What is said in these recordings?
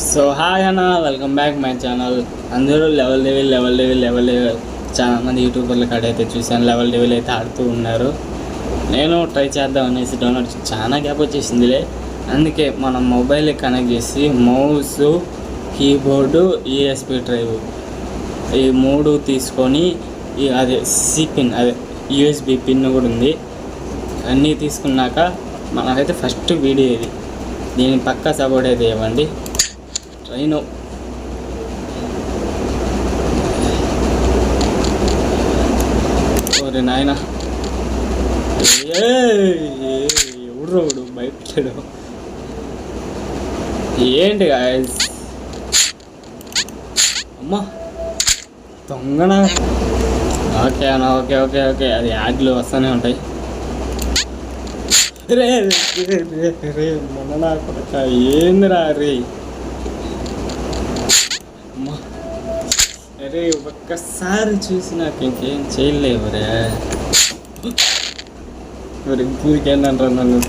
So hi అన్న, welcome back my channel. అందరూ level చాలా మంది యూట్యూబర్ల కాడ అయితే చూశాను, లెవెల్ అయితే ఆడుతూ ఉన్నారు. నేను ట్రై చేద్దాం అనేసి డౌన్లోడ్ చాలా గ్యాప్ వచ్చేసిందిలే. అందుకే మనం మొబైల్కి కనెక్ట్ చేసి మౌస్, కీబోర్డు, యూఎస్బి డ్రైవ్ ఈ మూడు తీసుకొని అదే పిన్ అదే యూఎస్బి పిన్ కూడా ఉంది. అన్నీ తీసుకున్నాక మనకైతే ఫస్ట్ వీడియో ఇది. దీని పక్కా సపోర్ట్ అయితే ఇవ్వండి. ట్రైను ఓరే నాయన, ఎవడు రోడు బయటడు ఏంటి గాయస్? అమ్మా దొంగన. ఓకే అన్న, ఓకే ఓకే ఓకే అది యాడ్లు వస్తూనే ఉంటాయి. రే రే మొన్న నా కొడక ఏందిరా రే. అమ్మా అరే ఒక్కసారి చూసి నాకు ఇంకేం చేయలేవురే. మరి ఊరికేందంటారా నన్ను?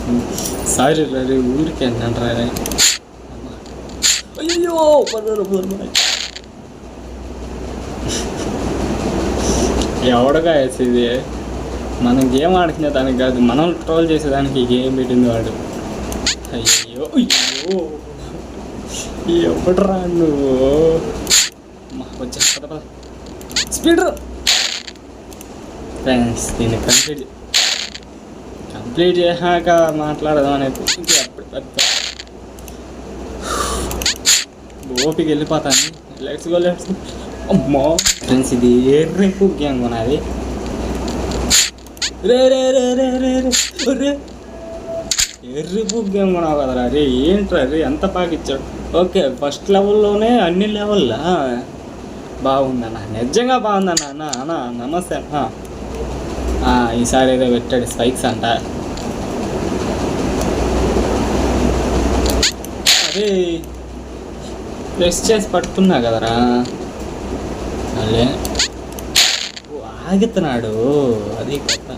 సారీ రే, ఊరికేందంటారా రే. అయ్యో ఎవడగా వేసేది? మనం గేమ్ ఆడుకునే దానికి కాదు, మనం ట్రోల్ చేసేదానికి గేమ్ పెట్టింది వాడు. అయ్యో అయ్యో ఎప్పుడురా నువ్వు? వచ్చా పద స్పీడ్ ఫ్రెండ్స్. దీన్ని కంప్లీట్ చేశాక మాట్లాడదాం అనేది అప్పుడు పెద్ద ఓపిక వెళ్ళిపోతాను. Let's go. అమ్మో ఫ్రెండ్స్, ఇది రేపు గేమ్ కొనాలి. రే రే రే రే రే రే ఎర్రిపు గేమ్ కొనావు కదరా రే. ఏంట్రా రే ఎంత బాగా ఇచ్చాడు. ఓకే ఫస్ట్ లెవెల్లోనే అన్ని లెవెల్లా బాగుందన్న, నిజంగా బాగుందన్న. అన్న అన్న నమస్తే అన్న. ఈసారి ఏదో పెట్టాడు స్పైక్స్ అంట. అదే ప్రెస్ చేసి పట్టుకున్నా కదరా. అదే ఆగుతున్నాడు, అది కొత్త.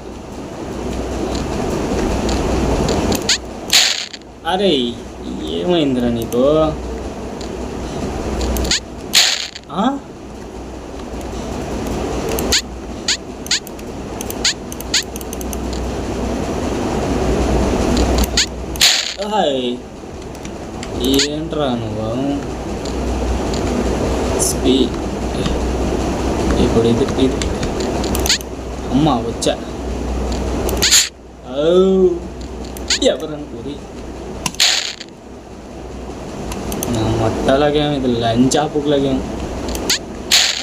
అరే ఏమైందిరా నీకు? ఏంట్రా నువ్వు? ఇప్పుడు ఇది అమ్మ వచ్చా. ఎవరనుకోరి నా మొట్టలాగేం, ఇది లంచ్ ఆపుకులాగేం.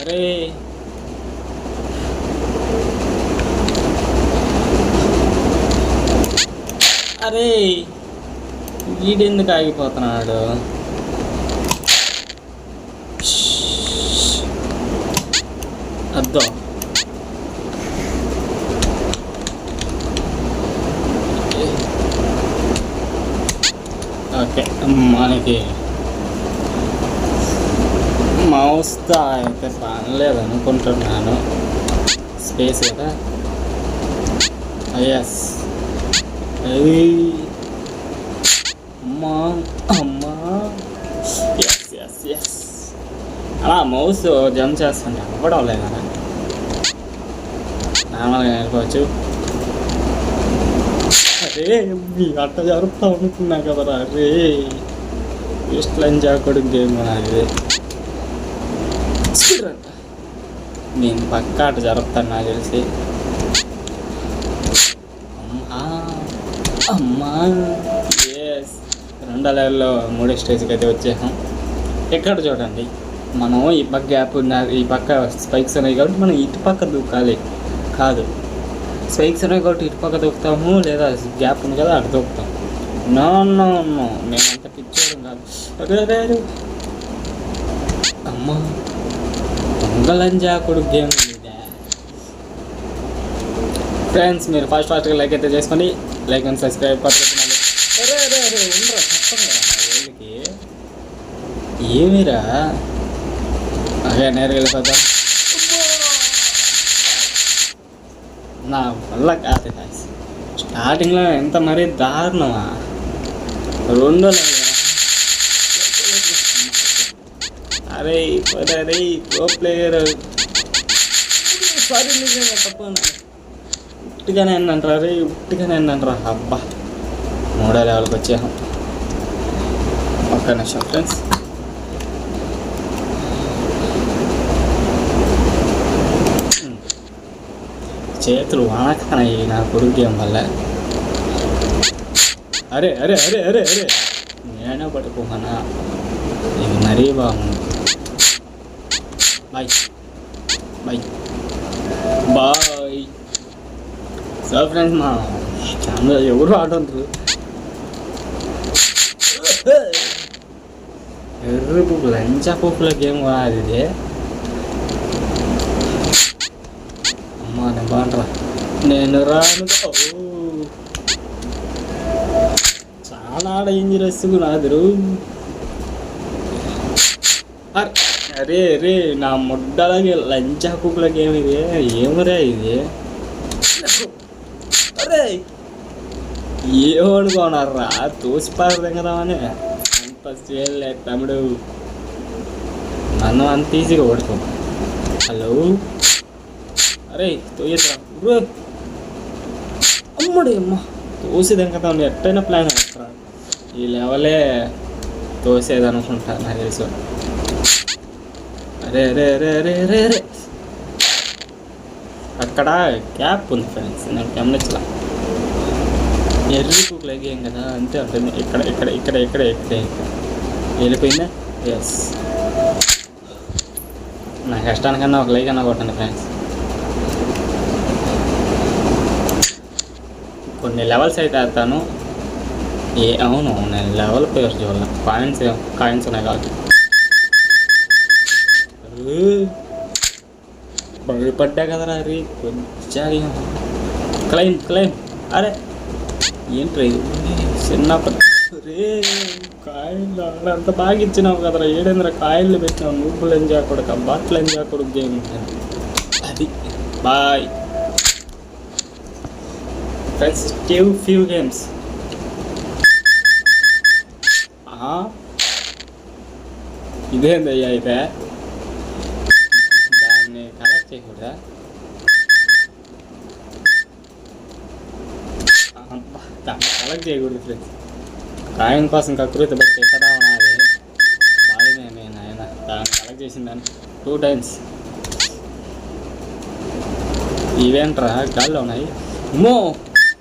అరే అరే వీడెందుకు ఆగిపోతున్నాడు? అద్దో ఓకే. మనకి మౌస్తో అయితే పనిలేదు అనుకుంటున్నాను, స్పేస్ కదా. ఎస్ అమ్మా అమ్మా ఎస్ ఎస్ ఎస్. అలా మౌస్ జంప్ చేస్తుంటే అవ్వడం లేదా? నార్మల్గా నేర్చుకోవచ్చు. అరే మీ అట్ట జరుపుతా అనుకున్నా కదరా రే. వేస్ట్ లంచ్ ఆకుడు గేమ్ అది. నేను పక్క అట్ట జరుపుతాను నాకు తెలిసి. అమ్మా అమ్మా ఎస్. రెండో లెవెల్లో మూడో స్టేజ్కి అయితే వచ్చేసాం. ఎక్కడ చూడండి, మనం ఈ పక్క గ్యాప్ ఉన్న ఈ పక్క స్పైక్స్ ఉన్నాయి కాబట్టి మనం ఇటు పక్క దూకాలి. కాదు, స్పైక్స్ ఉన్నాయి కాబట్టి ఇటు పక్క దూకుతాము, లేదా గ్యాప్ ఉంది కదా అటు దూకుతాం. నో నో నో, మేమంత పిచ్చోడం కాదు. అదే అదే అమ్మ దొంగలంజాకుడు గేమ్ ఇదే. ఫ్రెండ్స్ మీరు ఫాస్ట్గా లైక్ అయితే చేసుకోండి, లైక్ అండ్ సబ్స్క్రైబ్ పట్టుకున్నాను. అరే అరే అరే ఉండరా చెప్పండి కదా మా ఊళ్ళకి ఏమిరా. అదే నేరుగా వెళ్ళిపోతాం. నా వల్ల కాదు గాయ్స్. స్టార్టింగ్లో ఎంత మరీ దారుణమా. రెండో అరే అరే ప్రో ప్లేయర్ సారీ నిజంగా తప్ప ఉట్టిగానే అన్నారా రే ఉట్టిగానే అన్నారా అబ్బా 3వ లెవెల్కి వచ్చాము. ఒక్క నిమిషం ఫ్రెండ్స్. చేతులు వానకానయ్యి నా కొడుకు గేమ్ వల్ల. అరే అరే అరే అరే అరే నేనే పట్టుకోమన్నా ఇది మరీ బాగుంది. Bye bye bye. So friends మా ఛానల్ ఎవరు ఆడుతుంటారు ఎర్రి పువ్వు లంచా పువ్వుల గేమ్ కాదు ఇది. అమ్మా నేను బాగుంటా నేను రాను. చాలా డేంజరస్ నాదురు. అరే అరే నా ముడ్డలకి లంచా పువ్వుల గేమ్ ఇది ఏమరా ఇది. అరే ఏమనుకోనర్రా తోసిపారదు కదా అని అంత చేయలే తమ్ముడు. మనం అంత ఈజీగా ఓడుకో. హలో అరే తోయరా అమ్ముడు అమ్మ తోసేది కదా ఎట్టయినా ప్లాన్ వేస్తారా ఈ లెవెలే తోసేది అనుకుంటా నాకు తెలుసు. అరే అరే అరే అరే అరే అరే అక్కడ క్యాప్ ఉంది ఫ్రెండ్స్ నేను గమనించలా. ఎర్రి పువ్వుల గేమ్ కదా అంతే ఉంటుంది. ఇక్కడ ఇక్కడ ఇక్కడ ఇక్కడ ఇక్కడ వెళ్ళిపోయిందా. ఎస్ నా కష్టానికన్నా ఒక లైక్ అన్నా కొట్టండి ఫ్రెండ్స్. కొన్ని లెవెల్స్ అయితే ఆడతాను. అవును నేను లెవెల్ పేరు చూడాలి. కాయిన్స్ ఉన్నాయి కాబట్టి భయపడ్డా కదరా రీ కొంచెం క్లైమ్ క్లైమ్. అరే ఏంట్రా చిన్నప్పుడు రే కాయలు అంత బాగా ఇచ్చినావు కదరా. ఏడేంద్ర కాయలు పెట్టినావు. నువ్వులు ఎంజాయ్ కొడుకు బట్టలు ఎంజాయ్ కొడుకు గేమ్ అది. Bye friends. ఫ్యూ గేమ్స్ ఇదేందయ్యా అయితే దాన్ని కలెక్ట్ చేయకూడదా. దాన్ని కలెక్ట్ చేయకూడదు ఫ్రెండ్స్. కాయం కోసం కకృతి బట్టి ఎక్కడా ఉన్నది బాగానే నేను ఆయన దాన్ని కలెక్ట్ చేసిందని 2 times. ఇవేంట్రా గాల్లో ఉన్నాయి. అమ్మో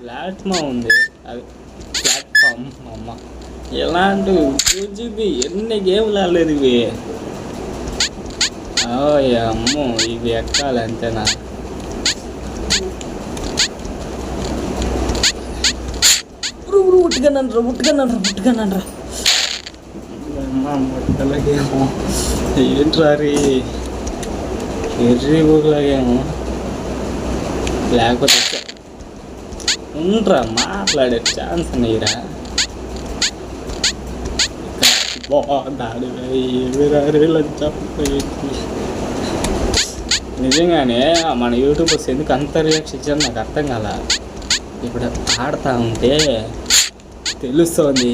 ప్లాట్ఫామ్ ఉంది అది ప్లాట్ఫామ్. అమ్మ ఎలాంటి 2GB ఎన్ని గేమ్లు ఆడలేదు ఇవి. అమ్మో ఇవి ఎక్కాలి అంతేనా. ఉట్టుకన్నానరా ముట్టలగేమో ఏంట్రా రీ ఎర్రి ఊర్లాగేమో. లేకపోతే ఉండరా మాట్లాడే ఛాన్స్ నీరా. నిజంగానే మన యూట్యూబర్స్ ఎందుకు అంత రియాక్షన్ ఇచ్చారు నాకు అర్థం కాల. ఇప్పుడు ఆడుతూ ఉంటే తెలుస్తుంది.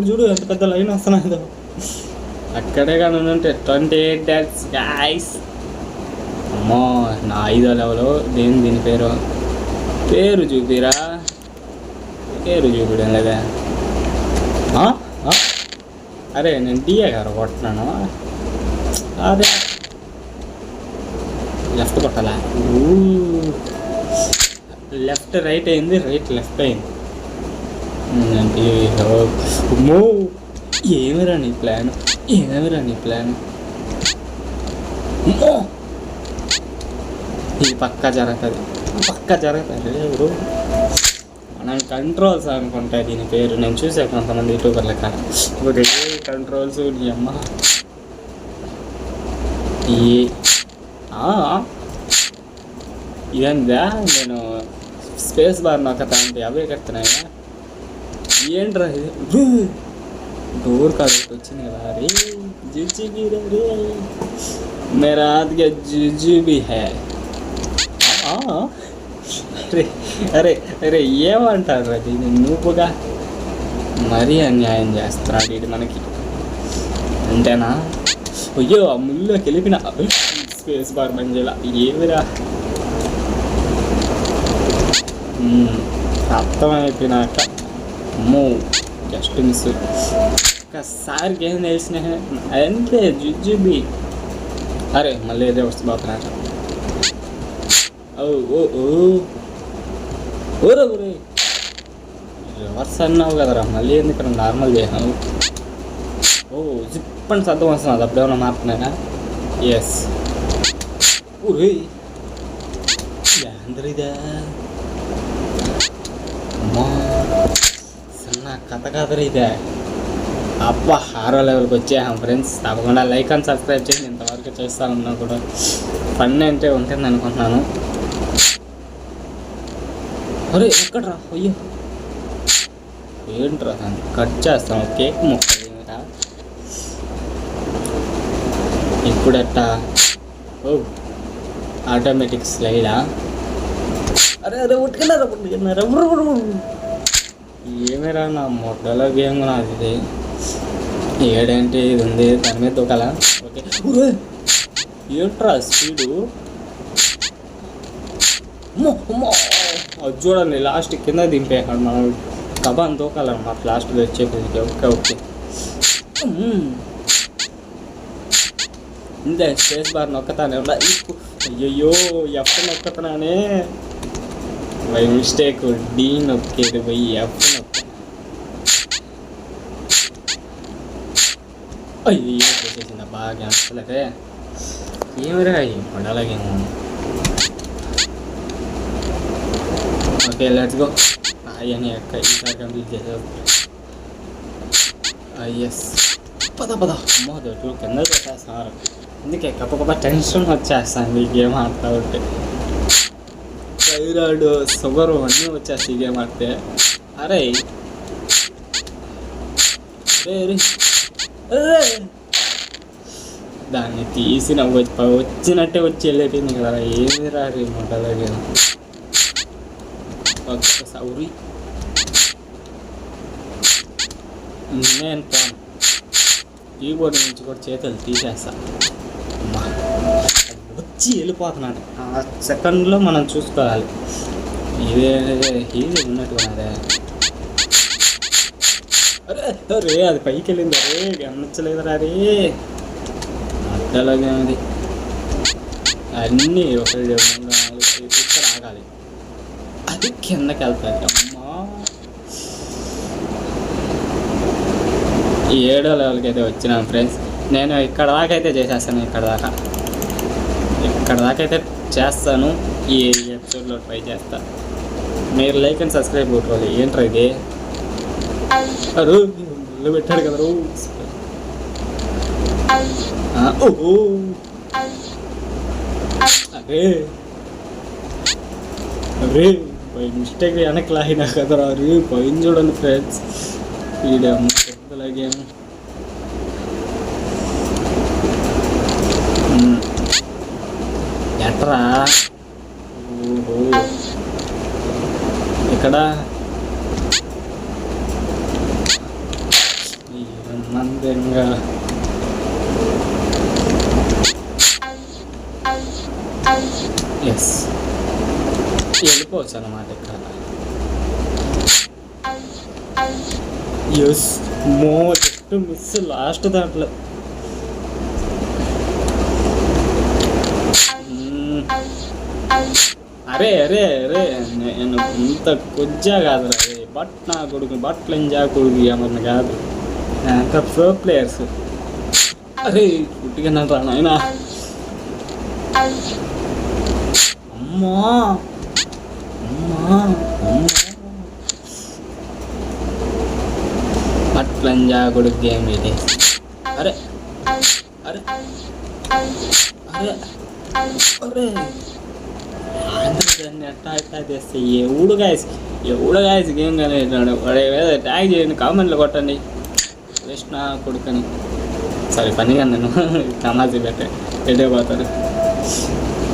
చూడు ఎంత పెద్ద లైన్ వస్తున్నాదో. అక్కడే కానీ ఉంటే 28 deaths guys. అమ్మో నా 5వ లెవెల్. దీని పేరు చూపిరా. పేరు చూపిడం లేదా. అరే నేను డిఏ గారు కొట్టున్నాను. అదే లెఫ్ట్ కొట్టాలా. లెఫ్ట్ రైట్ అయింది. రైట్ లెఫ్ట్ అయింది. ఏమిరా నీ ప్లాన్. ఇది పక్కా జరుగుతుంది ఎవరు మనం కంట్రోల్స్ అనుకుంటా దీని పేరు. నేను చూసా కొంతమంది యూట్యూబర్ల కానీ ఇప్పుడు కంట్రోల్స్ నీ అమ్మ. ఇదంతా నేను స్పేస్ బార్ నొక్కతా అంటే అవే కడుతున్నాయా ఏంట్రా ఇది. డోర్ కాదు వచ్చింది కదా. రే జుజుబీ రే మేరా ఆదిగా జుజుబీ హై. అరే అరే అరే ఏమంటారు అది నువ్వుగా మరీ అన్యాయం చేస్తున్నాడు ఇది మనకి. అంతేనా? అయ్యో ఆ ముళ్ళోకి వెళ్ళిపిన స్పేస్ బార్ మంజేలా ఏమిరా అర్థమైపోయినాక అమ్మో జస్ట్ మిస్. ఒక్కసారి గేమ్ తెలిసిన అంతే జుజుబి. అరే మళ్ళీ ఏదో వస్తుంది బాబు. ఓ ఓ ఓరే ఓరే రివర్స్ అన్నావు కదరా, మళ్ళీ ఎందుకు నార్మల్ చేసాను. ఓ జిప్ అని శబ్దం వస్తుంది, అప్పుడు ఏమన్నా మారుతున్నాయినా? ఎస్. ఊరే అందరిదా అమ్మా చిన్న కథ కాదరా ఇదే. అబ్బా 6వ లెవెల్కి వచ్చేసాం ఫ్రెండ్స్. తప్పకుండా లైక్ అండ్ సబ్స్క్రైబ్ చేసి ఇంతవరకు చేస్తూ ఉన్నా కూడా ఫన్ అంటే ఉంటుంది అనుకుంటున్నాను. అరే ఎక్కడ్రా? అయ్యో ఏంట్రా దాన్ని కట్ చేస్తాం కేక్ ముక్క ఏమిరా ఇప్పుడట్టా? ఓ ఆటోమేటిక్ స్లైడా? అరే అరే ఉట్టుకున్నారా? ఏమిరా నా మొట్టలో గేమ్ నాది ఇది. ఏడంటే ఇది ఉంది దాని మీద దూకాల. ఓకే ఏంట్రా స్పీడు? అది చూడండి లాస్ట్ కింద దింపేయాడు మనం. కబాన్ దూకాలన్నమాట లాస్ట్లో వచ్చేప్పటికి. ఓకే ఓకే ఇంతే స్పేస్ బార్ నొక్కతానే. అయ్యయ్యో ఎఫ్ నొక్కతున్నానే బై మిస్టేక్. డీ నొక్కేది పోయి ఎఫ్ నొక్క. అయ్యో చేసేసింది బాగా అసలే. ఏమిరా ఇప్పుడు అలాగేమో. Okay let's go. అని అక్క ఈసారి కంప్లీట్ చేసేది. ఎస్ పద అమ్మో దొడ్డు కింద చేసేస్తున్నారు. అందుకే కప్ప టెన్షన్ వచ్చేస్తాను ఈ గేమ్ ఆడుతూ ఉంటే. థైరాయిడ్ షుగర్ అన్నీ వచ్చేస్తాయి ఈ గేమ్ ఆడితే. అరే దాన్ని తీసిన వచ్చినట్టే వచ్చి వెళ్ళేపోయింది కదా. ఏమి రారు అలాగే. సౌరి నేను కీబోర్డ్ నుంచి కూడా చేతులు తీసేస్తా. వచ్చి వెళ్ళిపోతున్నాడు ఆ సెకండ్లో మనం చూసుకోవాలి. ఇదే ఈజీ ఉన్నట్టుకున్నారే. అరే అరే అది పైకి వెళ్ళింది. అరే గమనించలేదురా. అరే అడ్డలాగే ఉంది అన్నీ. ఒకటి ఇక్కడ ఆగాలి, అది కిందకి వెళ్తాయి. అమ్మా 7వ లెవెల్కి అయితే వచ్చినాం ఫ్రెండ్స్. నేను ఇక్కడ దాకా అయితే చేసేస్తాను. ఇక్కడ దాకా అయితే చేస్తాను. ఈ ఎపిసోడ్లో ట్రై చేస్తా. మీరు లైక్ అండ్ సబ్స్క్రైబ్ కొట్టుకోవాలి. ఏంట్రా ఇది? అరు పెట్టాడు కదా. ఓహో అరే అరే బై మిస్టేక్ వెనక్కి లాగినా కదరా. అరే పైన చూడండి ఫ్రెండ్స్. వీడేమో పెద్దలాగేమో. ఎట్రా? ఓహో ఇక్కడ మందంగా ఎస్ వెళ్ళిపోవచ్చు అన్నమాట ఇక్కడ. ఎస్ మో జస్ట్ మిస్ లాస్ట్ దాంట్లో. అరే అరే అరే నేను ఇంత కొజ్జా కాదు. అరే నా కొడుకు బట్టలు ఎంజా కొడుకు ఏమన్నా కాదు. అంత ప్రో ప్లేయర్స్. అరే పుట్టిగా రా నాయనా. అమ్మా అమ్మా బట్టలంజా కొడుకు గేమ్ ఇది. అరే అరే అరే అరే దాన్ని అట్టా చేస్తే ఎవడు గాయస్ గేమ్ కానీ ట్యాగ్ చేయండి, కామెంట్లో కొట్టండి. కృష్ణ కొడుకని సారీ పనిగా నేను తమాజీ పెట్టే పోతారు.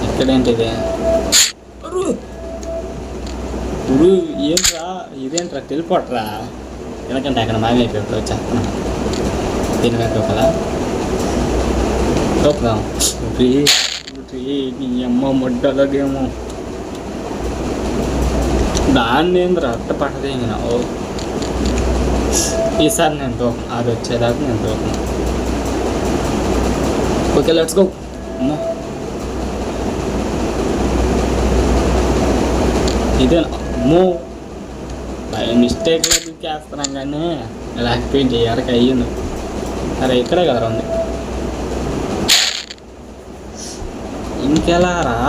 ఇక్కడేంటిది? ఏంట్రా ఇదేంట్రా టెలిపోర్టరా? ఎందుకంటే అక్కడ మాయమైపోయి వచ్చేస్తున్నాను దీని వెంట ఒకలా తోపుదాం నీ అమ్మ మొడ్డలగేమో దాన్ని ఏంద్ర అట్ట పట్టదేగినావు ఈసారి నేను తోకను అది వచ్చేదాకా నేను తోకను ఓకే లెట్స్ గో అమ్మో ఇదే అమ్మో బై మిస్టేక్లో దిక్కేస్తున్నాం కానీ లేకపోయింది ఎరక అయ్యింది అరే ఇక్కడే కదా ఉంది ఇంకెలా రా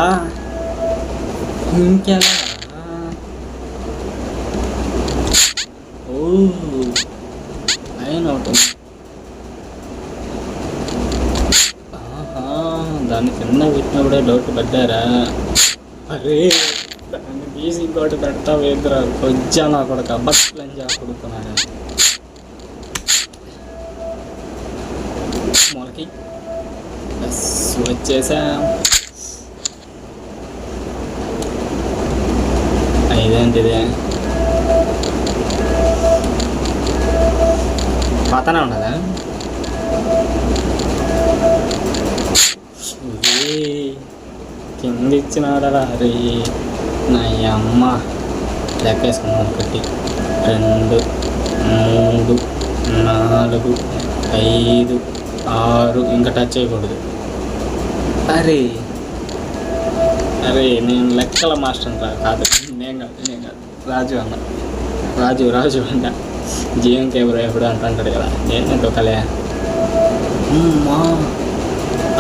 ఓ అయిన ఒకటి దాన్ని కింద పెట్టినప్పుడే డౌట్ పడ్డారా అరే దాన్ని తీసి ఇంకోటి పెడతా వేద్దరా కొంచెం నా కొడుకు అబ్బట్లని కొడుకున్నాను మొలకి బస్ వచ్చేసా ఇదేంటిది పతనే ఉండదా కింద ఇచ్చినాడా రే నా అమ్మ లెక్కేసుకున్నాం 1 2 3 4 5 6 ఇంకా టచ్ చేయకూడదు అరే నేను లెక్కల మాస్టర్ కాదు నేను కాదు రాజు అంట జీవం కేబుల్ ఎప్పుడు అంటాడు కదా నేను తొక్కలే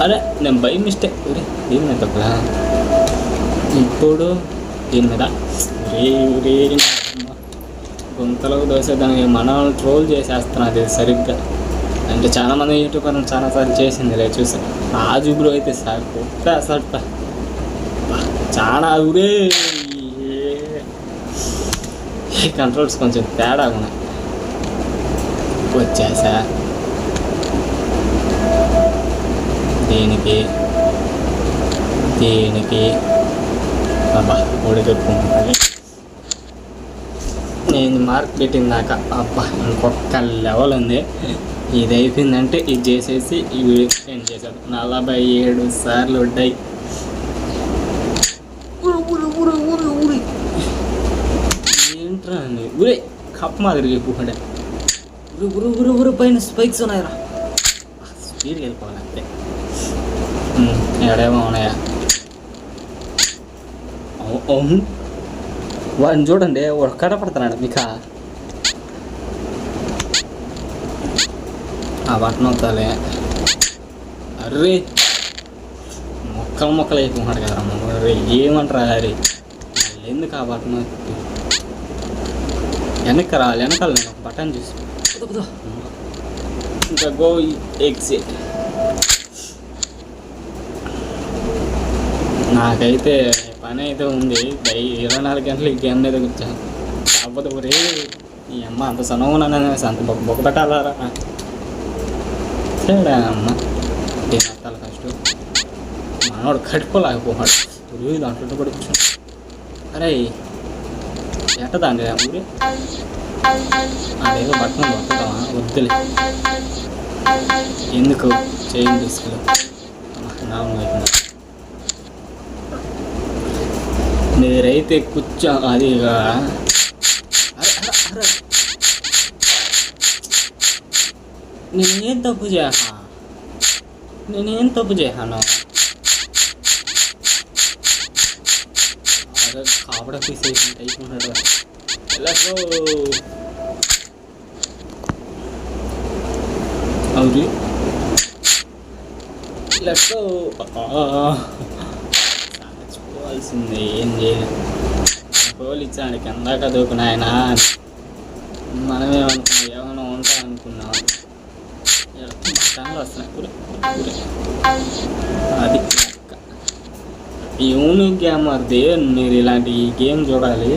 అరే నేను బై మిస్టేక్ దీని మీద తొక్కలా ఇప్పుడు దీని మీద గుంతలకు దోసేదానికి మనం ట్రోల్ చేసేస్తున్నది సరిగ్గా అంటే చాలామంది యూట్యూబర్ చాలాసార్లు చేసింది లే చూసి రాజు బ్రో అయితే సార్ అసలు చాలా ఊరే కంట్రోల్స్ కొంచెం తేడా ఉన్నాయి వచ్చేసా దీనికి అబ్బా ఉడికెట్టుకుంటుంది నేను మార్క్ పెట్టిందాక అబ్బా ఇంకొక లెవెల్ ఉంది ఇది అయిపోయిందంటే ఇది చేసేసి ఈ వీడియో ఎండ్ చేశాను 47 సార్లు ఉంటాయి ఏంట్రా అండి ఊరే కప్ మాదిరి పూడే ఊరు పైన స్పైక్స్ ఉన్నాయిరా స్పీడ్కి వెళ్ళిపోవాలి అంతే ఎక్కడేమో ఉన్నాయా అవును వాడిని చూడండి వాడు కనపడుతున్నాడు మీకు ఆ బట్టన్ అవుతాలే అర్రే మొక్కలు అయిపోతున్నాడు కదమ్మా అరే ఏమంటారా అరే ఎందుకు ఆ బట్టన్ వెనకాల నేను ఒక బటన్ చూసి ఇంకా గో ఎగ్జిట్ నాకైతే పని అయితే ఉంది 24 గంటలు ఈ గేమ్ మీద కూర్చాను కాకపోతే ఒరే ఈ అమ్మ అంత సనవున్నాను అంత బొక్క పెట్టాలరా సరే అమ్మ దీని అత్తాలి ఫస్ట్ మనవాడు కట్టుకోలేకపోయాడు ఊరి దాంట్లో కూడా కూర్చొని అరే ఎట్టదాండి ఊరి అదేదో బట్టలు వస్తుందామా వద్దులే ఎందుకు చేయండి తీసుకెళ్ళి అయిపోయింది మీరైతే కూర్చో అది నేనేం తప్పు చేశాను అరే కాబడ పీస్ అయిపోతున్నాడు అవును చచ్చిపోవాల్సింది ఏం చేయలేదు హోల్ ఇచ్చాడు కిందాక దూకున ఆయన మనమేమనుకున్నాం ఏమైనా ఉంటా అనుకున్నాం వస్తున్నాయి అది యూనిక్ గేమర్ది మీరు ఇలాంటి ఈ గేమ్ చూడాలి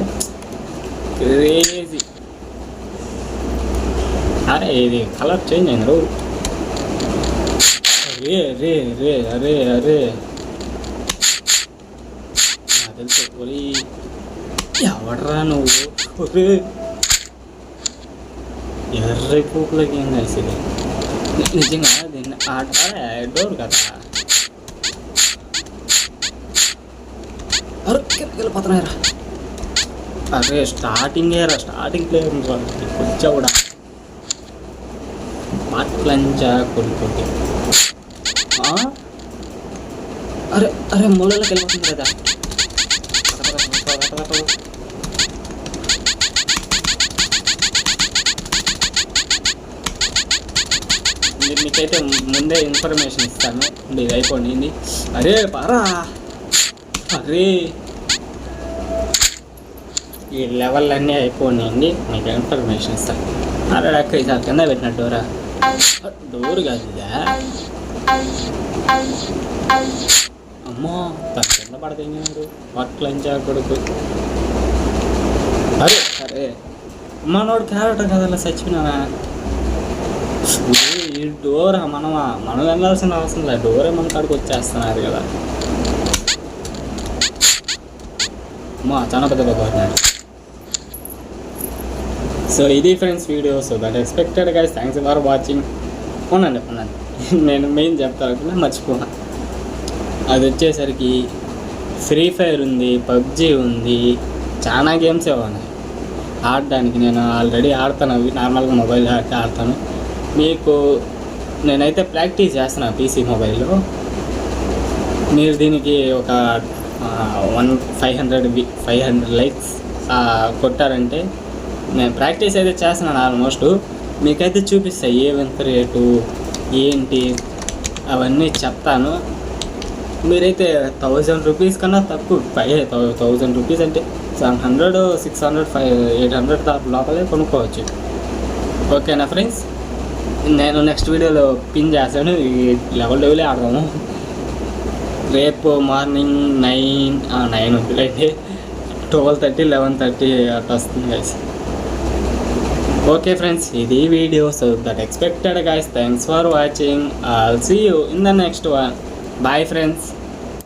క్రేజీ అరే ఇది కలర్ చేంజ్ అయింది రో అరే నాకు తెలుసు ఒరి ఎవడరా నువ్వు ఎర్రి పూపుల గేమ్ గైస్ ఇది. నిజంగా దీన్ని డోర్ కదా. అరే వెళ్ళిపోతున్నారా. అరే స్టార్టింగ్ ప్లేయర్ కొంచెం కూడా పాట్లంచా కొడుకోటి. అరే అరే మూలలోకి వెళ్ళిపోతుంది కదా. మీకైతే ముందే ఇన్ఫర్మేషన్ ఇస్తాను. ఇది అయిపోయింది. అరే పారా. అరే ఈ లెవెల్ అన్నీ అయిపోయినాయండి. మీకు ఇన్ఫర్మేషన్ ఇస్తాను. అరే అక్క ఈసారి కింద పెట్టిన డోరా. డోర్ కాదు ఇదా. అమ్మో తను కింద పడతాడు. పట్లంచా కొడుకు. అరే అరే మనోడు క్యారెక్టర్ కదా చచ్చిపోయినావా. ఈ డోర్ మనం వెళ్ళాల్సిన అవసరం లేదు. డోరే మన కాడికి వచ్చేస్తున్నారు కదా. అమ్మా చాలా పెద్ద బాగున్నారు. సో ఇది friends video. So that expected guys. Thanks for watching. ఉన్నాను నేను మెయిన్ చెప్తాను మర్చిపోయాను. అది వచ్చేసరికి ఫ్రీ ఫైర్ ఉంది, పబ్జీ ఉంది, చాలా గేమ్సే ఉన్నాయి ఆడడానికి. నేను ఆల్రెడీ ఆడతాను అవి. నార్మల్గా మొబైల్ ఆడతాను. మీకు నేనైతే ప్రాక్టీస్ చేస్తున్నాను పీసీ మొబైల్లో. మీరు దీనికి ఒక 500 లైక్స్ కొట్టారంటే నేను ప్రాక్టీస్ అయితే చేస్తున్నాను ఆల్మోస్ట్. మీకైతే చూపిస్తాయి ఏవెంత రేటు ఏంటి అవన్నీ చెప్తాను. మీరైతే 1000 రూపీస్ కన్నా తక్కువ 1000 రూపీస్ అంటే 700, 600, 800 లోపలే కొనుక్కోవచ్చు. ఓకేనా ఫ్రెండ్స్. నేను నెక్స్ట్ వీడియోలో పిన్ చేస్తాను. ఈ లెవెల్ ఆడదాము. రేపు మార్నింగ్ 9 వద్దులైతే 12:30, 11:30 అట్లా వస్తుంది గైస్. ఓకే ఫ్రెండ్స్ ఇది video. So that expected guys. Thanks for watching. I'll see you in the next one. Bye friends.